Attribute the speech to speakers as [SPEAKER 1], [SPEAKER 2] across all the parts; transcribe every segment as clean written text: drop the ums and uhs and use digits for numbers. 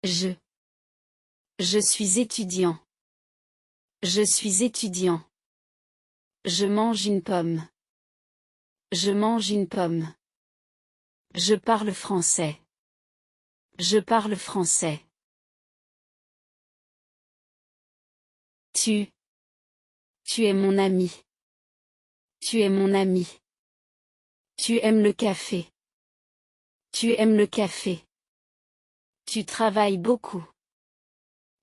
[SPEAKER 1] Je. Je suis étudiant. Je suis étudiant. Je mange une pomme. Je mange une pomme. Je parle français. Je parle français. Tu. Tu es mon ami. Tu es mon ami. Tu aimes le café. Tu aimes le café. Tu travailles beaucoup.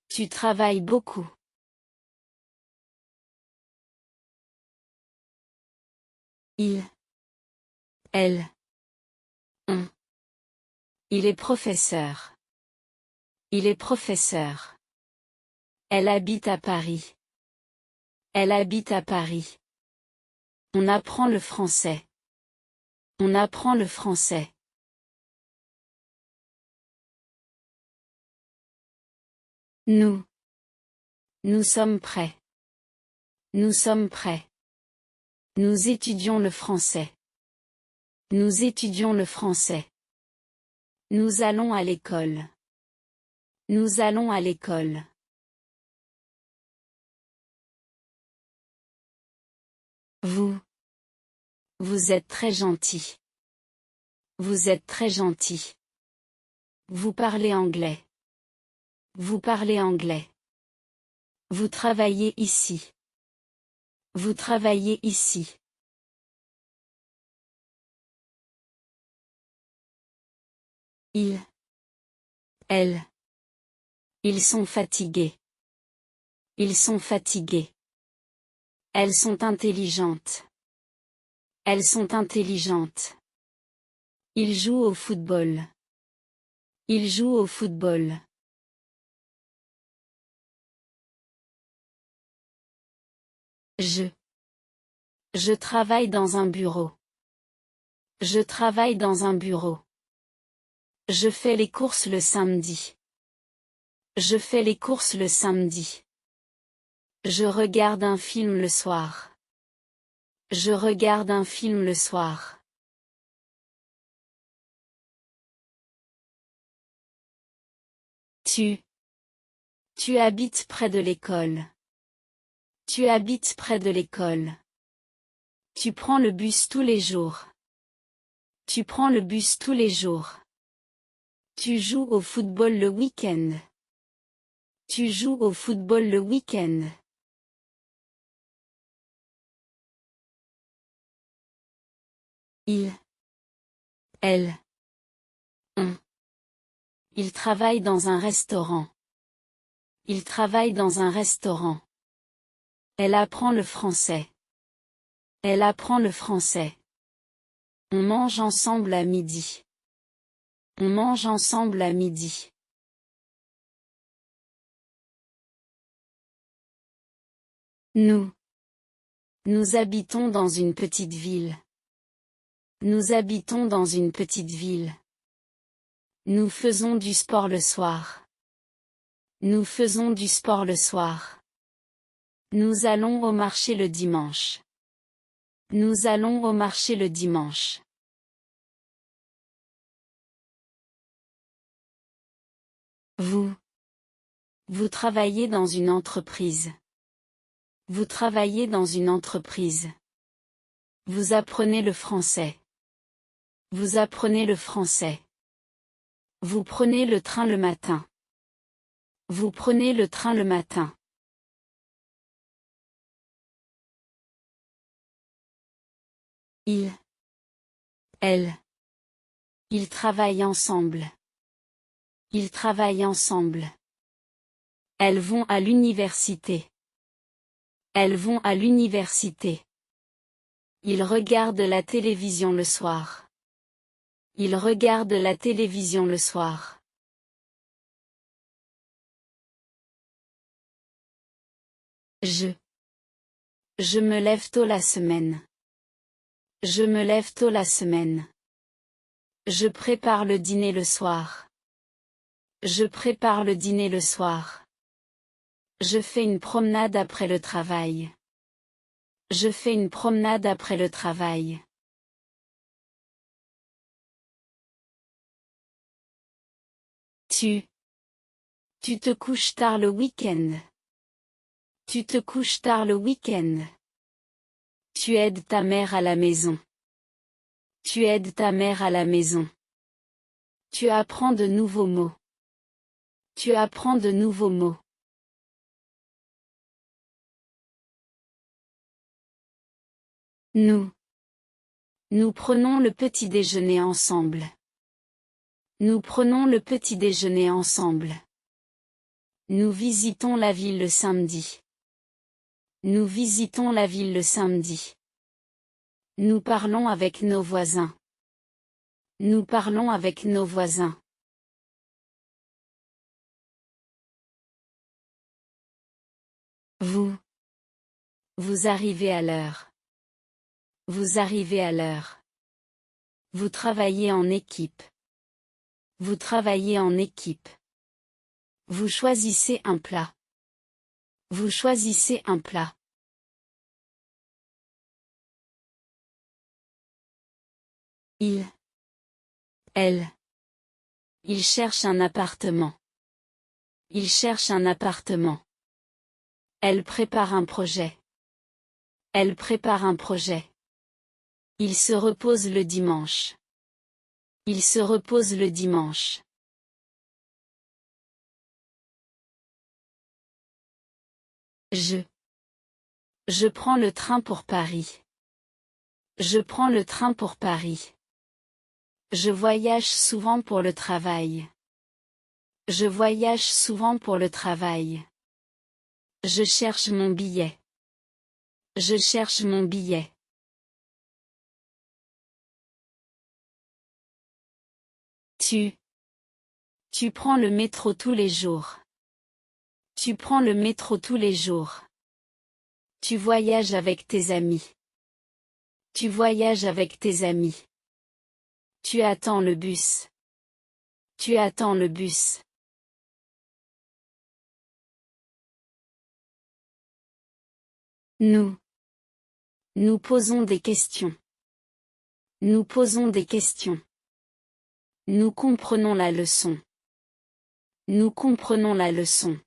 [SPEAKER 1] Tu travailles beaucoup. Il. Elle. On. Il est professeur. Il est professeur. Elle habite à Paris. Elle habite à Paris. On apprend le français. On apprend le français. Nous. Nous sommes prêts. Nous sommes prêts. Nous étudions le français. Nous étudions le français. Nous allons à l'école. Nous allons à l'école. Vous. Vous êtes très gentil. Vous êtes très gentil. Vous parlez anglais. Vous parlez anglais. Vous travaillez ici. Vous travaillez ici. Il. Elle. Ils sont fatigués. Ils sont fatigués. Elles sont intelligentes. Elles sont intelligentes. Ils jouent au football. Ils jouent au football. Je travaille dans un bureau. Je travaille dans un bureau. Je fais les courses le samedi. Je fais les courses le samedi. Je regarde un film le soir. Je regarde un film le soir. Tu habites près de l'école. Tu habites près de l'école. Tu prends le bus tous les jours. Tu prends le bus tous les jours. Tu joues au football le week-end. Tu joues au football le week-end. Il. Elle. On. Il travaille dans un restaurant. Il travaille dans un restaurant. Elle apprend le français. Elle apprend le français. On mange ensemble à midi. On mange ensemble à midi. Nous. Nous habitons dans une petite ville. Nous habitons dans une petite ville. Nous faisons du sport le soir. Nous faisons du sport le soir. Nous allons au marché le dimanche. Nous allons au marché le dimanche. Vous. Vous travaillez dans une entreprise. Vous travaillez dans une entreprise. Vous apprenez le français. Vous apprenez le français. Vous prenez le train le matin. Vous prenez le train le matin. Il. Elle. Ils travaillent ensemble. Ils travaillent ensemble. Elles vont à l'université. Elles vont à l'université. Ils regardent la télévision le soir. Ils regardent la télévision le soir. Je me lève tôt la semaine. Je me lève tôt la semaine. Je prépare le dîner le soir. Je prépare le dîner le soir. Je fais une promenade après le travail. Je fais une promenade après le travail. Tu. Tu te couches tard le week-end. Tu te couches tard le week-end. Tu aides ta mère à la maison. Tu aides ta mère à la maison. Tu apprends de nouveaux mots. Tu apprends de nouveaux mots. Nous. Nous prenons le petit déjeuner ensemble. Nous prenons le petit déjeuner ensemble. Nous visitons la ville le samedi. Nous visitons la ville le samedi. Nous parlons avec nos voisins. Nous parlons avec nos voisins. Vous. Vous arrivez à l'heure. Vous arrivez à l'heure. Vous travaillez en équipe. Vous travaillez en équipe. Vous choisissez un plat. Vous choisissez un plat. Il. Elle. Il cherche un appartement. Il cherche un appartement. Elle prépare un projet. Elle prépare un projet. Il se repose le dimanche. Il se repose le dimanche. Je prends le train pour Paris. Je prends le train pour Paris. Je voyage souvent pour le travail. Je voyage souvent pour le travail. Je cherche mon billet. Je cherche mon billet. Tu prends le métro tous les jours. Tu prends le métro tous les jours. Tu voyages avec tes amis. Tu voyages avec tes amis. Tu attends le bus. Tu attends le bus. Nous. Nous posons des questions. Nous posons des questions. Nous comprenons la leçon. Nous comprenons la leçon.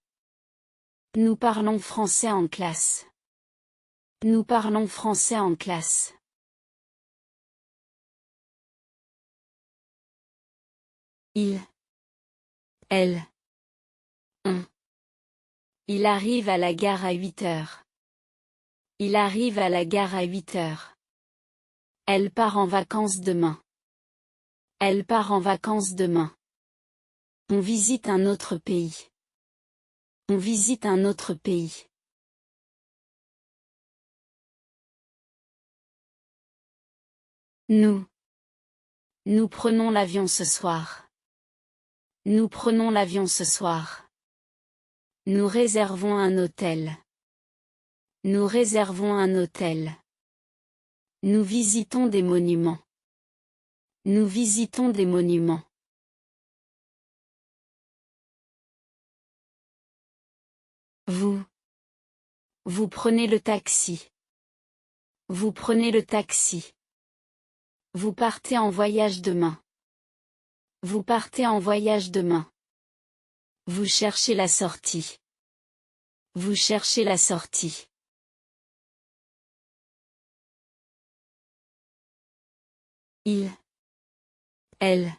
[SPEAKER 1] Nous parlons français en classe. Nous parlons français en classe. Il. Elle. On. Il arrive à la gare à 8 heures. Il arrive à la gare à 8 heures. Elle part en vacances demain. Elle part en vacances demain. On visite un autre pays. On visite un autre pays. Nous. Nous prenons l'avion ce soir. Nous prenons l'avion ce soir. Nous réservons un hôtel. Nous réservons un hôtel. Nous visitons des monuments. Nous visitons des monuments. Vous. Vous prenez le taxi. Vous prenez le taxi. Vous partez en voyage demain. Vous partez en voyage demain. Vous cherchez la sortie. Vous cherchez la sortie. Il. Elle.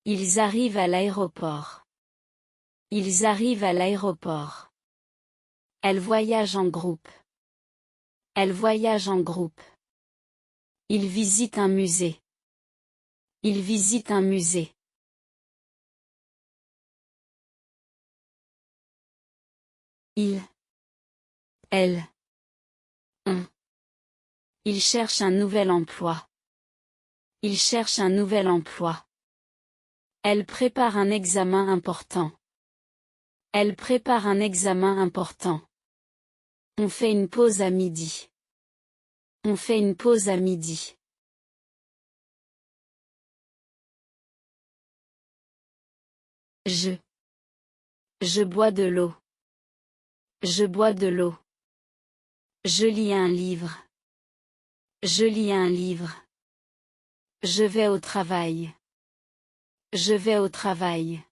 [SPEAKER 1] Ils arrivent à l'aéroport. Ils arrivent à l'aéroport. Elle voyage en groupe. Elle voyage en groupe. Ils visitent un musée. Ils visitent un musée. Il. Elle. On. Il cherche un nouvel emploi. Il cherche un nouvel emploi. Elle prépare un examen important. Elle prépare un examen important. On fait une pause à midi. On fait une pause à midi. Je bois de l'eau. Je bois de l'eau. Je lis un livre. Je lis un livre. Je vais au travail. Je vais au travail.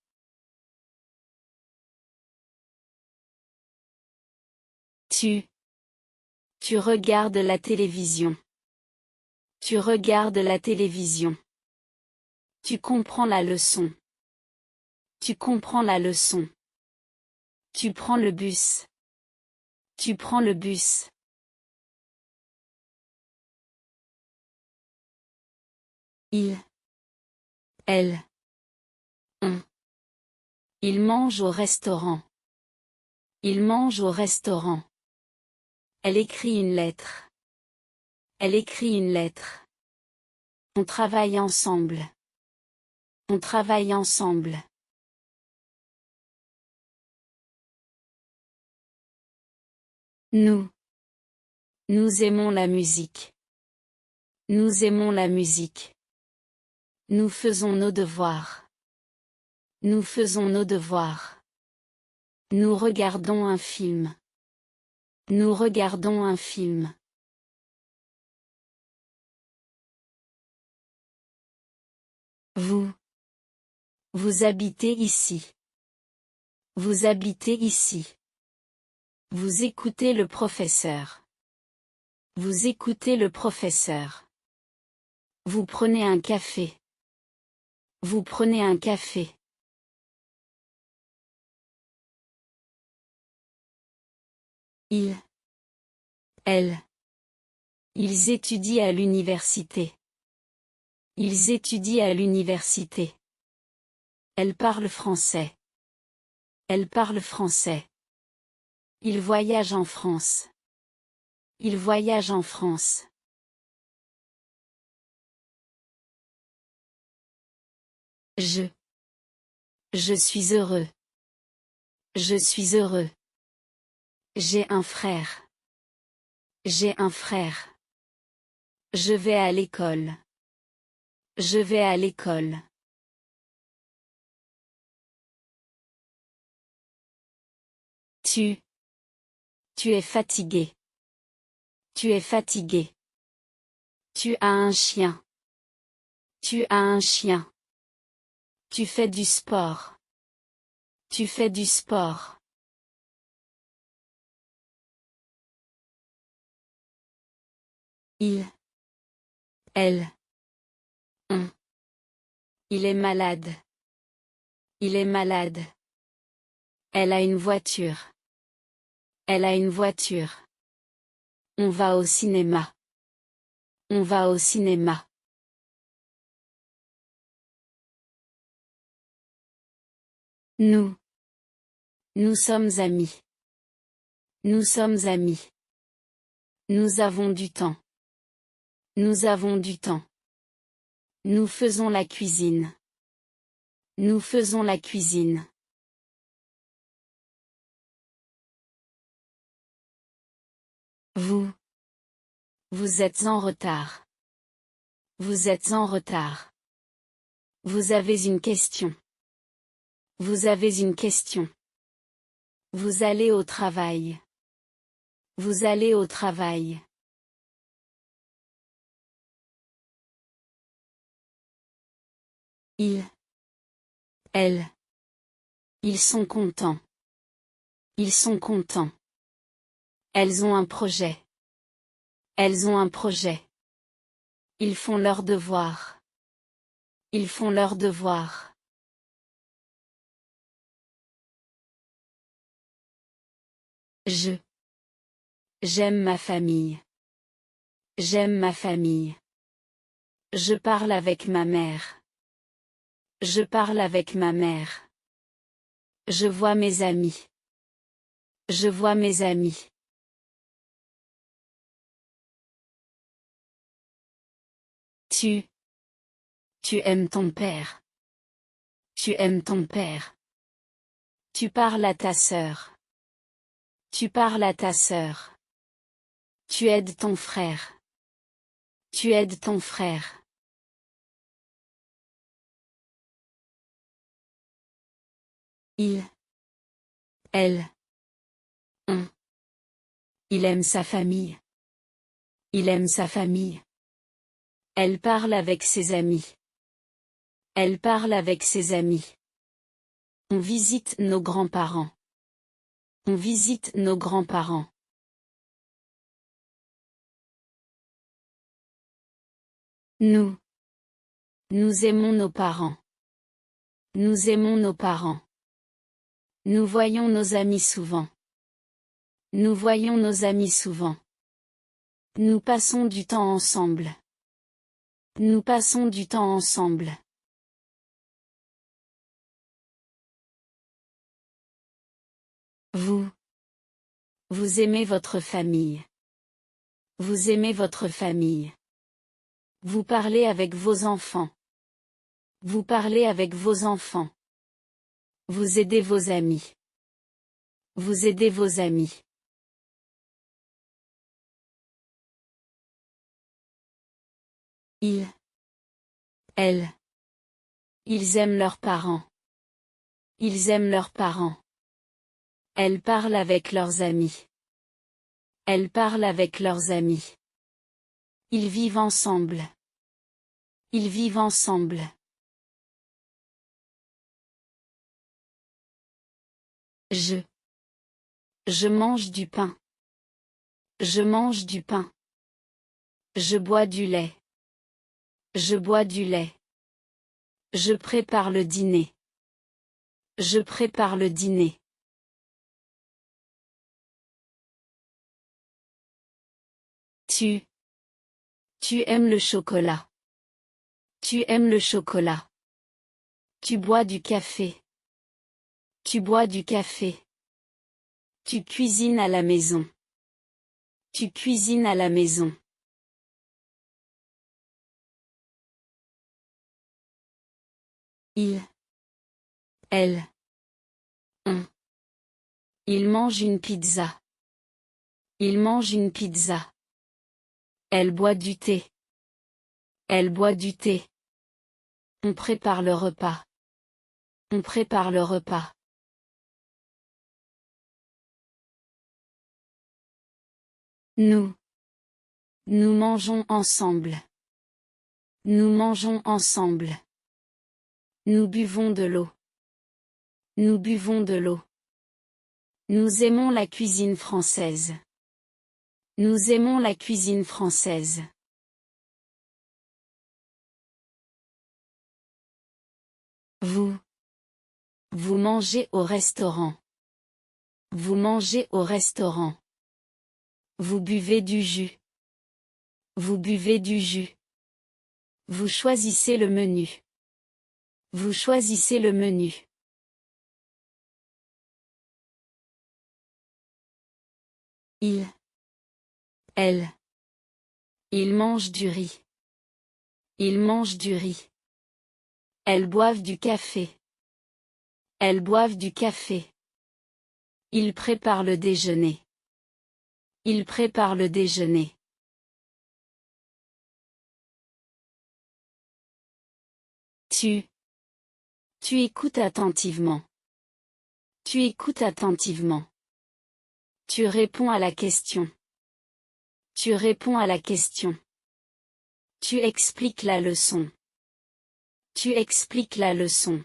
[SPEAKER 1] Tu regardes la télévision. Tu regardes la télévision. Tu comprends la leçon. Tu comprends la leçon. Tu prends le bus. Tu prends le bus. Il. Elle. On. Il mange au restaurant. Il mange au restaurant. Elle écrit une lettre. Elle écrit une lettre. On travaille ensemble. On travaille ensemble. Nous. Nous aimons la musique. Nous aimons la musique. Nous faisons nos devoirs. Nous faisons nos devoirs. Nous regardons un film. Nous regardons un film. Vous. Vous habitez ici. Vous habitez ici. Vous écoutez le professeur. Vous écoutez le professeur. Vous prenez un café. Vous prenez un café. Il. Elle. Ils étudient à l'université. Ils étudient à l'université. Elle parle français. Elle parle français. Il voyage en France. Il voyage en France. Je suis heureux. Je suis heureux. J'ai un frère. J'ai un frère. Je vais à l'école. Je vais à l'école. Tu es fatigué. Tu es fatigué. Tu as un chien. Tu as un chien. Tu fais du sport. Tu fais du sport. Il. Elle. On. Il est malade. Il est malade. Elle a une voiture. Elle a une voiture. On va au cinéma. On va au cinéma. Nous. Nous sommes amis. Nous sommes amis. Nous avons du temps. Nous avons du temps. Nous faisons la cuisine. Nous faisons la cuisine. Vous. Vous êtes en retard. Vous êtes en retard. Vous avez une question. Vous avez une question. Vous allez au travail. Vous allez au travail. Il. Elle. Ils sont contents. Ils sont contents. Elles ont un projet. Elles ont un projet. Ils font leurs devoirs. Ils font leurs devoirs. J'aime ma famille. J'aime ma famille. Je parle avec ma mère. Je parle avec ma mère. Je vois mes amis. Je vois mes amis. Tu aimes ton père. Tu aimes ton père. Tu parles à ta sœur. Tu parles à ta sœur. Tu aides ton frère. Tu aides ton frère. Il. Elle. On. Il aime sa famille. Il aime sa famille. Elle parle avec ses amis. Elle parle avec ses amis. On visite nos grands-parents. On visite nos grands-parents. Nous. Nous aimons nos parents. Nous aimons nos parents. Nous voyons nos amis souvent. Nous voyons nos amis souvent. Nous passons du temps ensemble. Nous passons du temps ensemble. Vous. Vous aimez votre famille. Vous aimez votre famille. Vous parlez avec vos enfants. Vous parlez avec vos enfants. Vous aidez vos amis. Vous aidez vos amis. Ils. Elles. Ils aiment leurs parents. Ils aiment leurs parents. Elles parlent avec leurs amis. Elles parlent avec leurs amis. Ils vivent ensemble. Ils vivent ensemble. Je mange du pain. Je mange du pain. Je bois du lait. Je bois du lait. Je prépare le dîner. Je prépare le dîner. Tu aimes le chocolat. Tu aimes le chocolat. Tu bois du café. Tu bois du café. Tu cuisines à la maison. Tu cuisines à la maison. Il. Elle. On. Il mange une pizza. Il mange une pizza. Elle boit du thé. Elle boit du thé. On prépare le repas. On prépare le repas. Nous. Nous mangeons ensemble. Nous mangeons ensemble. Nous buvons de l'eau. Nous buvons de l'eau. Nous aimons la cuisine française. Nous aimons la cuisine française. Vous. Vous mangez au restaurant. Vous mangez au restaurant. Vous buvez du jus. Vous buvez du jus. Vous choisissez le menu. Vous choisissez le menu. Il. Elle. Ils mangent du riz. Ils mangent du riz. Elles boivent du café. Elles boivent du café. Ils préparent le déjeuner. Ils préparent le déjeuner. Tu écoutes attentivement. Tu écoutes attentivement. Tu réponds à la question. Tu réponds à la question. Tu expliques la leçon. Tu expliques la leçon.